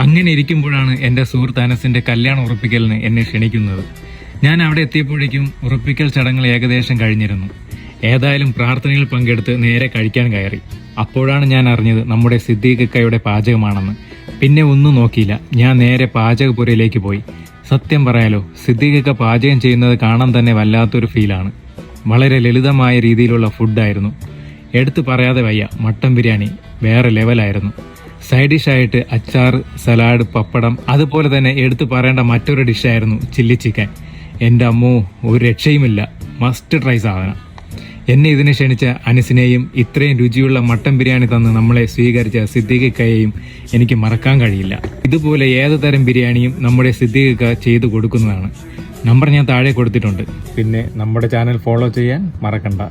അങ്ങനെ ഇരിക്കുമ്പോഴാണ് എൻ്റെ സുഹൃത്ത് അനസിൻ്റെ കല്യാണം ഉറപ്പിക്കലിന് എന്നെ ക്ഷണിക്കുന്നത്. ഞാൻ അവിടെ എത്തിയപ്പോഴേക്കും ഉറപ്പിക്കൽ ചടങ്ങുകൾ ഏകദേശം കഴിഞ്ഞിരുന്നു. ഏതായാലും പ്രാർത്ഥനയിൽ പങ്കെടുത്ത് നേരെ കഴിക്കാൻ കയറി. അപ്പോഴാണ് ഞാൻ അറിഞ്ഞത് നമ്മുടെ സിദ്ദീഖിക്കയുടെ പാചകമാണെന്ന്. പിന്നെ ഒന്നും നോക്കിയില്ല, ഞാൻ നേരെ പാചകപ്പുരയിലേക്ക് പോയി. സത്യം പറയാലോ, സിദ്ദീഖിക്ക പാചകം ചെയ്യുന്നത് കാണാൻ തന്നെ വല്ലാത്തൊരു ഫീലാണ്. വളരെ ലളിതമായ രീതിയിലുള്ള ഫുഡായിരുന്നു. എടുത്തു പറയാതെ വയ്യ, മട്ടൻ ബിരിയാണി വേറെ ലെവലായിരുന്നു. സൈഡ് ഡിഷായിട്ട് അച്ചാർ, സലാഡ്, പപ്പടം, അതുപോലെ തന്നെ എടുത്തു പറയേണ്ട മറ്റൊരു ഡിഷായിരുന്നു ചില്ലി ചിക്കൻ. എൻ്റെ അമ്മോ, ഒരു രക്ഷയുമില്ല, മസ്റ്റ് ട്രൈ സാധനം. എന്നെ ഇതിനെ ക്ഷണിച്ച അനസിനെയും ഇത്രയും രുചിയുള്ള മട്ടൻ ബിരിയാണി തന്ന് നമ്മളെ സ്വീകരിച്ച സിദ്ദീഖിക്കയെയും എനിക്ക് മറക്കാൻ കഴിയില്ല. ഇതുപോലെ ഏത് തരം ബിരിയാണിയും നമ്മുടെ സിദ്ദീഖിക്ക ചെയ്തു കൊടുക്കുന്നതാണ്. നമ്പർ ഞാൻ താഴെ കൊടുത്തിട്ടുണ്ട്. പിന്നെ നമ്മുടെ ചാനൽ ഫോളോ ചെയ്യാൻ മറക്കണ്ട.